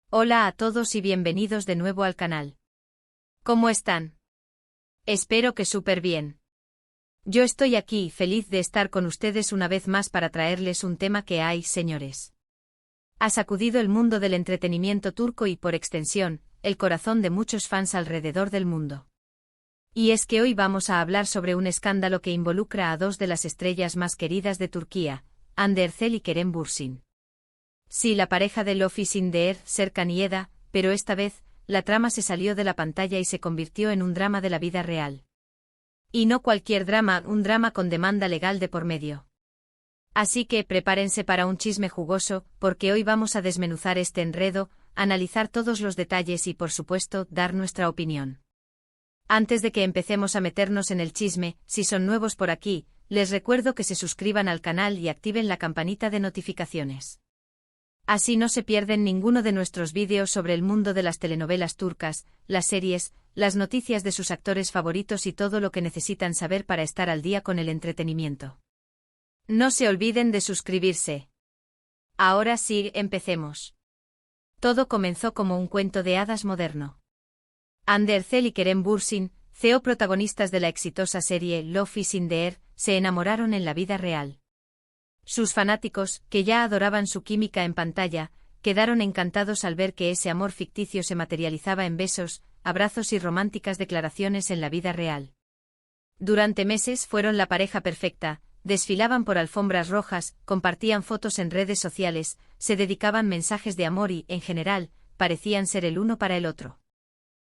Hola a todos y bienvenidos de nuevo al canal. ¿Cómo están? Espero que súper bien. Yo estoy aquí feliz de estar con ustedes una vez más para traerles un tema que hay, señores, ha sacudido el mundo del entretenimiento turco y por extensión, el corazón de muchos fans alrededor del mundo. Y es que hoy vamos a hablar sobre un escándalo que involucra a dos de las estrellas más queridas de Turquía, Hande Erçel y Kerem Bürsin. Sí, la pareja de Lofi Sindeer, Serkan y Eda, pero esta vez, la trama se salió de la pantalla y se convirtió en un drama de la vida real. Y no cualquier drama, un drama con demanda legal de por medio. Así que prepárense para un chisme jugoso, porque hoy vamos a desmenuzar este enredo, analizar todos los detalles y por supuesto, dar nuestra opinión. Antes de que empecemos a meternos en el chisme, si son nuevos por aquí, les recuerdo que se suscriban al canal y activen la campanita de notificaciones. Así no se pierden ninguno de nuestros vídeos sobre el mundo de las telenovelas turcas, las series, las noticias de sus actores favoritos y todo lo que necesitan saber para estar al día con el entretenimiento. No se olviden de suscribirse. Ahora sí, empecemos. Todo comenzó como un cuento de hadas moderno. Hande Erçel y Kerem Bürsin, CEO protagonistas de la exitosa serie Lofi Sindeer, se enamoraron en la vida real. Sus fanáticos, que ya adoraban su química en pantalla, quedaron encantados al ver que ese amor ficticio se materializaba en besos, abrazos y románticas declaraciones en la vida real. Durante meses fueron la pareja perfecta, desfilaban por alfombras rojas, compartían fotos en redes sociales, se dedicaban mensajes de amor y, en general, parecían ser el uno para el otro.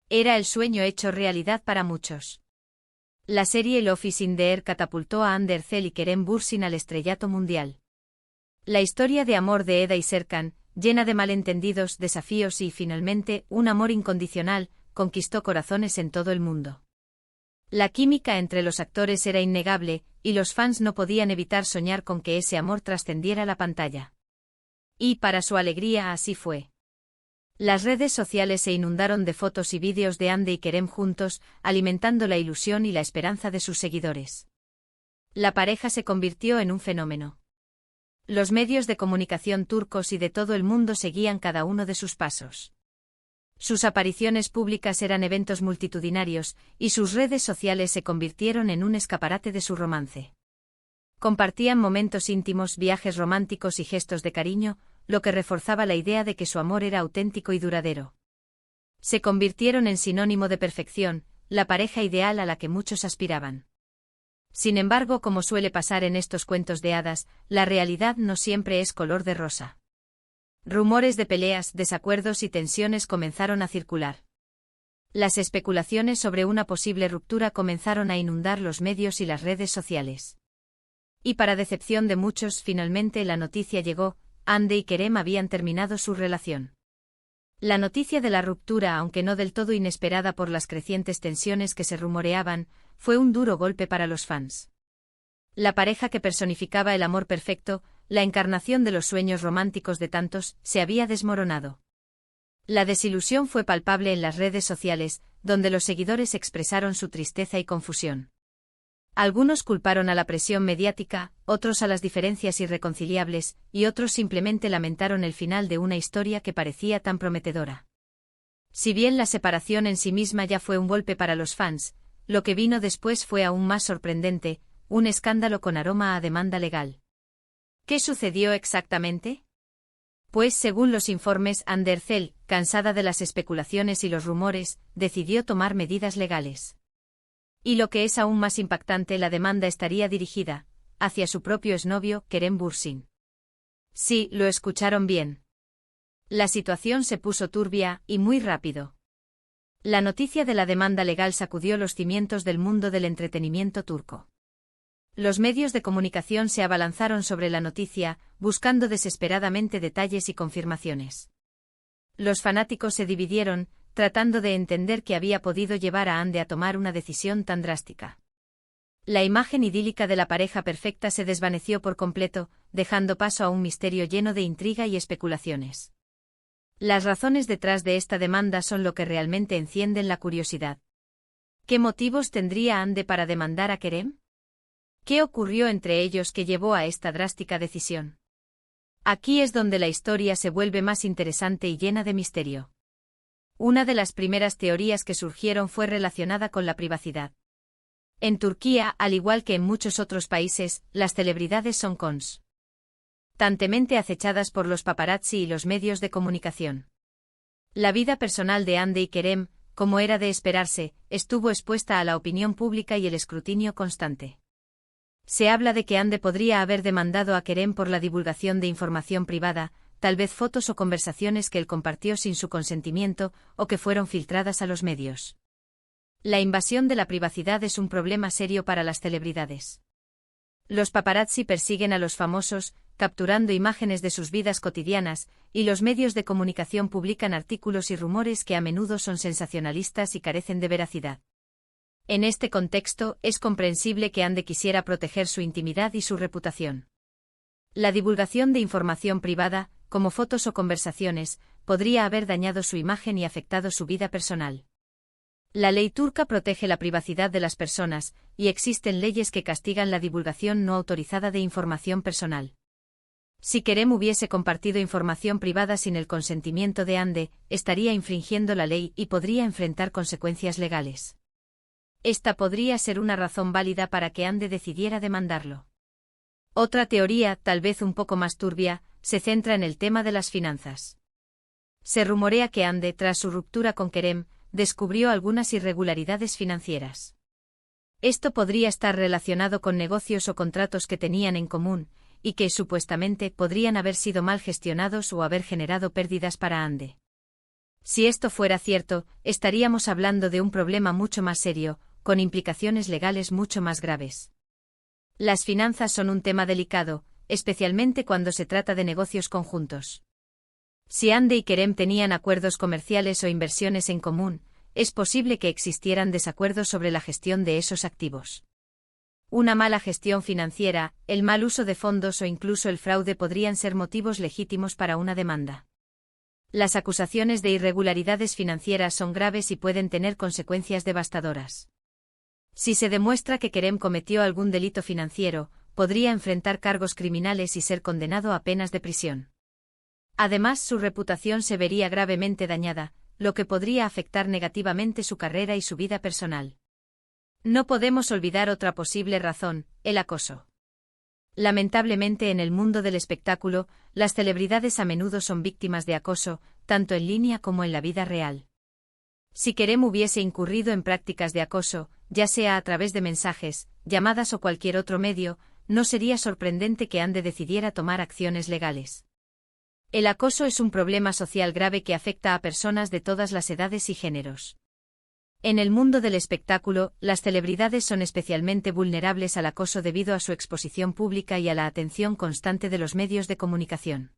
Era el sueño hecho realidad para muchos. La serie Lofi Sindeer catapultó a Hande Erçel y Kerem Bürsin al estrellato mundial. La historia de amor de Eda y Serkan, llena de malentendidos, desafíos y, finalmente, un amor incondicional, conquistó corazones en todo el mundo. La química entre los actores era innegable, y los fans no podían evitar soñar con que ese amor trascendiera la pantalla. Y para su alegría así fue. Las redes sociales se inundaron de fotos y vídeos de Hande y Kerem juntos, alimentando la ilusión y la esperanza de sus seguidores. La pareja se convirtió en un fenómeno. Los medios de comunicación turcos y de todo el mundo seguían cada uno de sus pasos. Sus apariciones públicas eran eventos multitudinarios, y sus redes sociales se convirtieron en un escaparate de su romance. Compartían momentos íntimos, viajes románticos y gestos de cariño, lo que reforzaba la idea de que su amor era auténtico y duradero. Se convirtieron en sinónimo de perfección, la pareja ideal a la que muchos aspiraban. Sin embargo, como suele pasar en estos cuentos de hadas, la realidad no siempre es color de rosa. Rumores de peleas, desacuerdos y tensiones comenzaron a circular. Las especulaciones sobre una posible ruptura comenzaron a inundar los medios y las redes sociales. Y para decepción de muchos, finalmente la noticia llegó: Hande y Kerem habían terminado su relación. La noticia de la ruptura, aunque no del todo inesperada por las crecientes tensiones que se rumoreaban, fue un duro golpe para los fans. La pareja que personificaba el amor perfecto, la encarnación de los sueños románticos de tantos, se había desmoronado. La desilusión fue palpable en las redes sociales, donde los seguidores expresaron su tristeza y confusión. Algunos culparon a la presión mediática, otros a las diferencias irreconciliables, y otros simplemente lamentaron el final de una historia que parecía tan prometedora. Si bien la separación en sí misma ya fue un golpe para los fans, lo que vino después fue aún más sorprendente, un escándalo con aroma a demanda legal. ¿Qué sucedió exactamente? Pues según los informes, Hande Erçel, cansada de las especulaciones y los rumores, decidió tomar medidas legales. Y lo que es aún más impactante, la demanda estaría dirigida hacia su propio exnovio, Kerem Bürsin. Sí, lo escucharon bien. La situación se puso turbia, y muy rápido. La noticia de la demanda legal sacudió los cimientos del mundo del entretenimiento turco. Los medios de comunicación se abalanzaron sobre la noticia, buscando desesperadamente detalles y confirmaciones. Los fanáticos se dividieron, tratando de entender qué había podido llevar a Hande a tomar una decisión tan drástica. La imagen idílica de la pareja perfecta se desvaneció por completo, dejando paso a un misterio lleno de intriga y especulaciones. Las razones detrás de esta demanda son lo que realmente encienden la curiosidad. ¿Qué motivos tendría Hande para demandar a Kerem? ¿Qué ocurrió entre ellos que llevó a esta drástica decisión? Aquí es donde la historia se vuelve más interesante y llena de misterio. Una de las primeras teorías que surgieron fue relacionada con la privacidad. En Turquía, al igual que en muchos otros países, las celebridades son constantemente acechadas por los paparazzi y los medios de comunicación. La vida personal de Hande y Kerem, como era de esperarse, estuvo expuesta a la opinión pública y el escrutinio constante. Se habla de que Hande podría haber demandado a Kerem por la divulgación de información privada, tal vez fotos o conversaciones que él compartió sin su consentimiento o que fueron filtradas a los medios. La invasión de la privacidad es un problema serio para las celebridades. Los paparazzi persiguen a los famosos, capturando imágenes de sus vidas cotidianas, y los medios de comunicación publican artículos y rumores que a menudo son sensacionalistas y carecen de veracidad. En este contexto, es comprensible que Hande quisiera proteger su intimidad y su reputación. La divulgación de información privada, como fotos o conversaciones, podría haber dañado su imagen y afectado su vida personal. La ley turca protege la privacidad de las personas, y existen leyes que castigan la divulgación no autorizada de información personal. Si Kerem hubiese compartido información privada sin el consentimiento de Hande, estaría infringiendo la ley y podría enfrentar consecuencias legales. Esta podría ser una razón válida para que Hande decidiera demandarlo. Otra teoría, tal vez un poco más turbia, se centra en el tema de las finanzas. Se rumorea que Hande, tras su ruptura con Kerem, descubrió algunas irregularidades financieras. Esto podría estar relacionado con negocios o contratos que tenían en común, y que, supuestamente, podrían haber sido mal gestionados o haber generado pérdidas para Hande. Si esto fuera cierto, estaríamos hablando de un problema mucho más serio, con implicaciones legales mucho más graves. Las finanzas son un tema delicado, especialmente cuando se trata de negocios conjuntos. Si Hande y Kerem tenían acuerdos comerciales o inversiones en común, es posible que existieran desacuerdos sobre la gestión de esos activos. Una mala gestión financiera, el mal uso de fondos o incluso el fraude podrían ser motivos legítimos para una demanda. Las acusaciones de irregularidades financieras son graves y pueden tener consecuencias devastadoras. Si se demuestra que Kerem cometió algún delito financiero, podría enfrentar cargos criminales y ser condenado a penas de prisión. Además, su reputación se vería gravemente dañada, lo que podría afectar negativamente su carrera y su vida personal. No podemos olvidar otra posible razón, el acoso. Lamentablemente en el mundo del espectáculo, las celebridades a menudo son víctimas de acoso, tanto en línea como en la vida real. Si Kerem hubiese incurrido en prácticas de acoso, ya sea a través de mensajes, llamadas o cualquier otro medio, no sería sorprendente que Hande decidiera tomar acciones legales. El acoso es un problema social grave que afecta a personas de todas las edades y géneros. En el mundo del espectáculo, las celebridades son especialmente vulnerables al acoso debido a su exposición pública y a la atención constante de los medios de comunicación.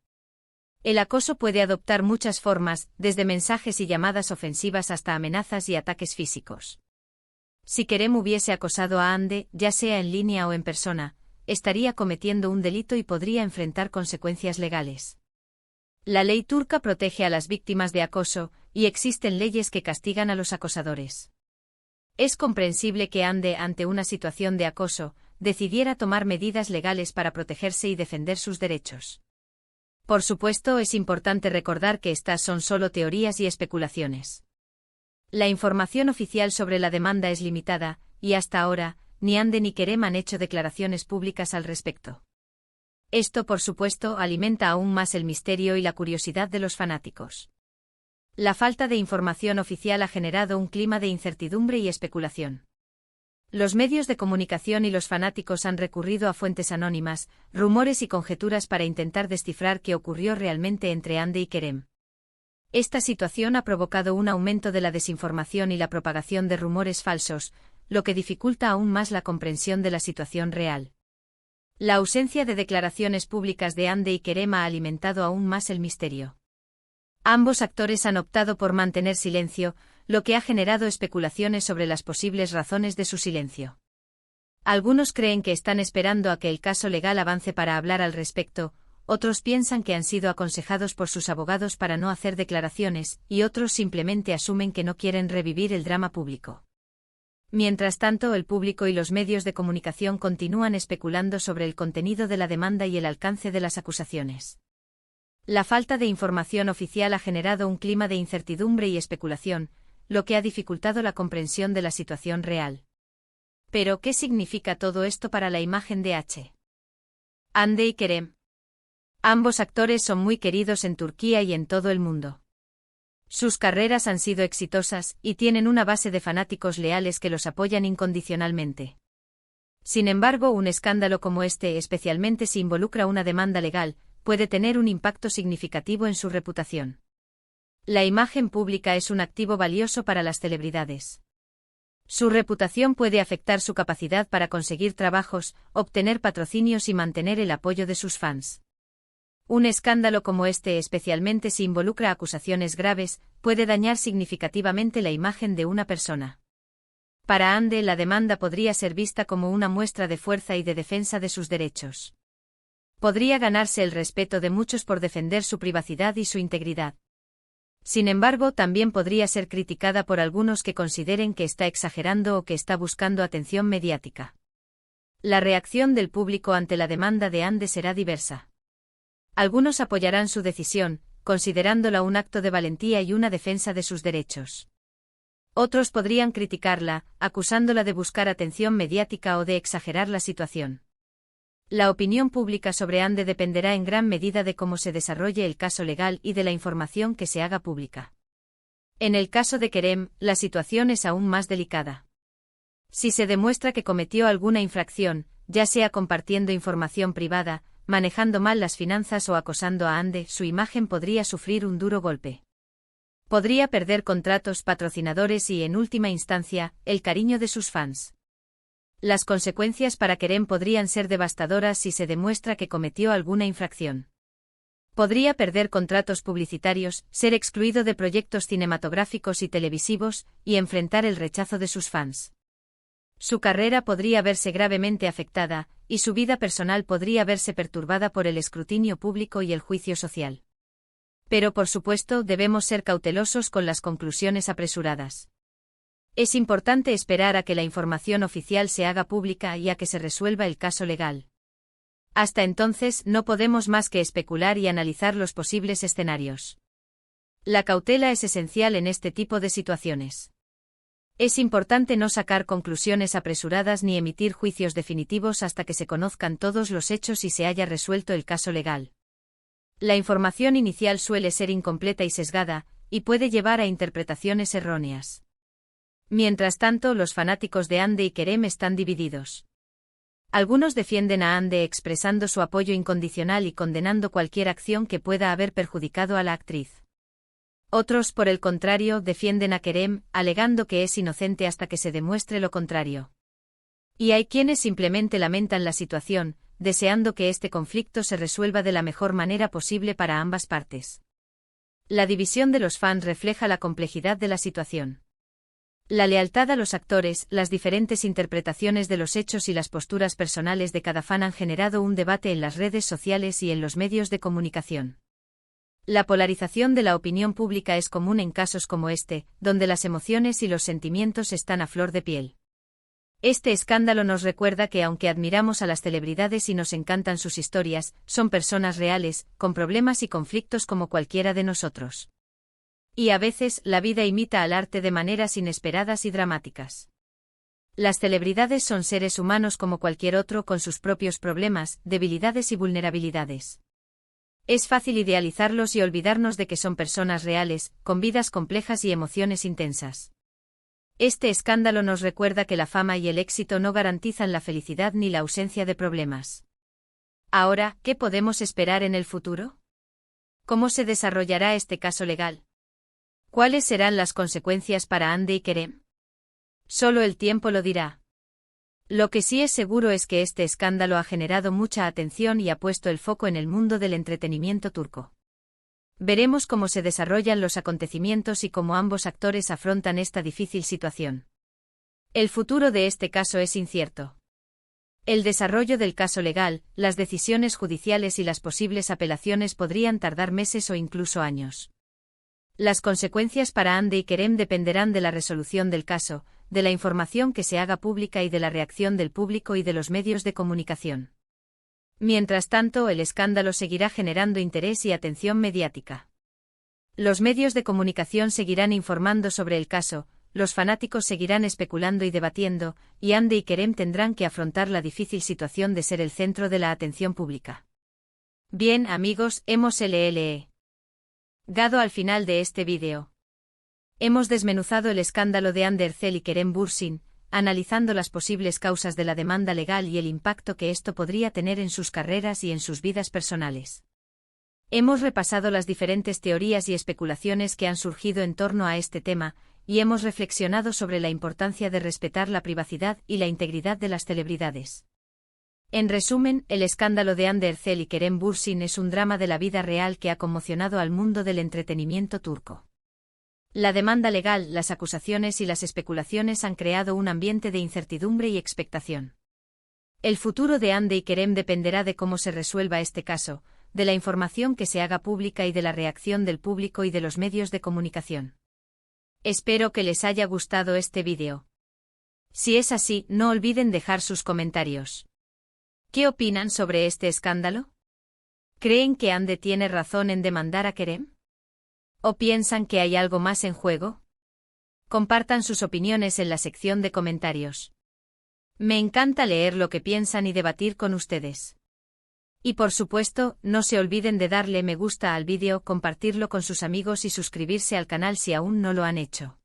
El acoso puede adoptar muchas formas, desde mensajes y llamadas ofensivas hasta amenazas y ataques físicos. Si Kerem hubiese acosado a Hande, ya sea en línea o en persona, estaría cometiendo un delito y podría enfrentar consecuencias legales. La ley turca protege a las víctimas de acoso, y existen leyes que castigan a los acosadores. Es comprensible que Hande, ante una situación de acoso, decidiera tomar medidas legales para protegerse y defender sus derechos. Por supuesto, es importante recordar que estas son solo teorías y especulaciones. La información oficial sobre la demanda es limitada, y hasta ahora, ni Hande ni Kerem han hecho declaraciones públicas al respecto. Esto, por supuesto, alimenta aún más el misterio y la curiosidad de los fanáticos. La falta de información oficial ha generado un clima de incertidumbre y especulación. Los medios de comunicación y los fanáticos han recurrido a fuentes anónimas, rumores y conjeturas para intentar descifrar qué ocurrió realmente entre Hande y Kerem. Esta situación ha provocado un aumento de la desinformación y la propagación de rumores falsos, lo que dificulta aún más la comprensión de la situación real. La ausencia de declaraciones públicas de Hande y Kerem ha alimentado aún más el misterio. Ambos actores han optado por mantener silencio, lo que ha generado especulaciones sobre las posibles razones de su silencio. Algunos creen que están esperando a que el caso legal avance para hablar al respecto, otros piensan que han sido aconsejados por sus abogados para no hacer declaraciones, y otros simplemente asumen que no quieren revivir el drama público. Mientras tanto, el público y los medios de comunicación continúan especulando sobre el contenido de la demanda y el alcance de las acusaciones. La falta de información oficial ha generado un clima de incertidumbre y especulación, lo que ha dificultado la comprensión de la situación real. Pero, ¿qué significa todo esto para la imagen de Hande y Kerem? Ambos actores son muy queridos en Turquía y en todo el mundo. Sus carreras han sido exitosas y tienen una base de fanáticos leales que los apoyan incondicionalmente. Sin embargo, un escándalo como este, especialmente si involucra una demanda legal, puede tener un impacto significativo en su reputación. La imagen pública es un activo valioso para las celebridades. Su reputación puede afectar su capacidad para conseguir trabajos, obtener patrocinios y mantener el apoyo de sus fans. Un escándalo como este, especialmente si involucra acusaciones graves, puede dañar significativamente la imagen de una persona. Para Hande, la demanda podría ser vista como una muestra de fuerza y de defensa de sus derechos. Podría ganarse el respeto de muchos por defender su privacidad y su integridad. Sin embargo, también podría ser criticada por algunos que consideren que está exagerando o que está buscando atención mediática. La reacción del público ante la demanda de Hande será diversa. Algunos apoyarán su decisión, considerándola un acto de valentía y una defensa de sus derechos. Otros podrían criticarla, acusándola de buscar atención mediática o de exagerar la situación. La opinión pública sobre Hande dependerá en gran medida de cómo se desarrolle el caso legal y de la información que se haga pública. En el caso de Kerem, la situación es aún más delicada. Si se demuestra que cometió alguna infracción, ya sea compartiendo información privada, manejando mal las finanzas o acosando a Hande, su imagen podría sufrir un duro golpe. Podría perder contratos, patrocinadores y, en última instancia, el cariño de sus fans. Las consecuencias para Kerem podrían ser devastadoras si se demuestra que cometió alguna infracción. Podría perder contratos publicitarios, ser excluido de proyectos cinematográficos y televisivos, y enfrentar el rechazo de sus fans. Su carrera podría verse gravemente afectada, y su vida personal podría verse perturbada por el escrutinio público y el juicio social. Pero por supuesto debemos ser cautelosos con las conclusiones apresuradas. Es importante esperar a que la información oficial se haga pública y a que se resuelva el caso legal. Hasta entonces no podemos más que especular y analizar los posibles escenarios. La cautela es esencial en este tipo de situaciones. Es importante no sacar conclusiones apresuradas ni emitir juicios definitivos hasta que se conozcan todos los hechos y se haya resuelto el caso legal. La información inicial suele ser incompleta y sesgada, y puede llevar a interpretaciones erróneas. Mientras tanto, los fanáticos de Hande y Kerem están divididos. Algunos defienden a Hande expresando su apoyo incondicional y condenando cualquier acción que pueda haber perjudicado a la actriz. Otros, por el contrario, defienden a Kerem, alegando que es inocente hasta que se demuestre lo contrario. Y hay quienes simplemente lamentan la situación, deseando que este conflicto se resuelva de la mejor manera posible para ambas partes. La división de los fans refleja la complejidad de la situación. La lealtad a los actores, las diferentes interpretaciones de los hechos y las posturas personales de cada fan han generado un debate en las redes sociales y en los medios de comunicación. La polarización de la opinión pública es común en casos como este, donde las emociones y los sentimientos están a flor de piel. Este escándalo nos recuerda que aunque admiramos a las celebridades y nos encantan sus historias, son personas reales, con problemas y conflictos como cualquiera de nosotros. Y a veces, la vida imita al arte de maneras inesperadas y dramáticas. Las celebridades son seres humanos como cualquier otro con sus propios problemas, debilidades y vulnerabilidades. Es fácil idealizarlos y olvidarnos de que son personas reales, con vidas complejas y emociones intensas. Este escándalo nos recuerda que la fama y el éxito no garantizan la felicidad ni la ausencia de problemas. Ahora, ¿qué podemos esperar en el futuro? ¿Cómo se desarrollará este caso legal? ¿Cuáles serán las consecuencias para Hande y Kerem? Solo el tiempo lo dirá. Lo que sí es seguro es que este escándalo ha generado mucha atención y ha puesto el foco en el mundo del entretenimiento turco. Veremos cómo se desarrollan los acontecimientos y cómo ambos actores afrontan esta difícil situación. El futuro de este caso es incierto. El desarrollo del caso legal, las decisiones judiciales y las posibles apelaciones podrían tardar meses o incluso años. Las consecuencias para Hande y Kerem dependerán de la resolución del caso, de la información que se haga pública y de la reacción del público y de los medios de comunicación. Mientras tanto, el escándalo seguirá generando interés y atención mediática. Los medios de comunicación seguirán informando sobre el caso, los fanáticos seguirán especulando y debatiendo, y Hande y Kerem tendrán que afrontar la difícil situación de ser el centro de la atención pública. Bien, amigos, hemos llegado al final de este vídeo. Hemos desmenuzado el escándalo de Hande Erçel y Kerem Bürsin, analizando las posibles causas de la demanda legal y el impacto que esto podría tener en sus carreras y en sus vidas personales. Hemos repasado las diferentes teorías y especulaciones que han surgido en torno a este tema, y hemos reflexionado sobre la importancia de respetar la privacidad y la integridad de las celebridades. En resumen, el escándalo de Hande Erçel y Kerem Bürsin es un drama de la vida real que ha conmocionado al mundo del entretenimiento turco. La demanda legal, las acusaciones y las especulaciones han creado un ambiente de incertidumbre y expectación. El futuro de Hande y Kerem dependerá de cómo se resuelva este caso, de la información que se haga pública y de la reacción del público y de los medios de comunicación. Espero que les haya gustado este vídeo. Si es así, no olviden dejar sus comentarios. ¿Qué opinan sobre este escándalo? ¿Creen que Hande tiene razón en demandar a Kerem? ¿O piensan que hay algo más en juego? Compartan sus opiniones en la sección de comentarios. Me encanta leer lo que piensan y debatir con ustedes. Y por supuesto, no se olviden de darle me gusta al vídeo, compartirlo con sus amigos y suscribirse al canal si aún no lo han hecho.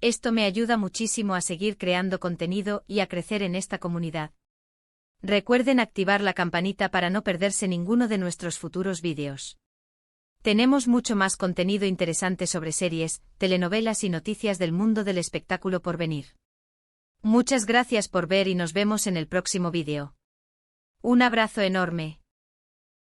Esto me ayuda muchísimo a seguir creando contenido y a crecer en esta comunidad. Recuerden activar la campanita para no perderse ninguno de nuestros futuros vídeos. Tenemos mucho más contenido interesante sobre series, telenovelas y noticias del mundo del espectáculo por venir. Muchas gracias por ver y nos vemos en el próximo vídeo. Un abrazo enorme.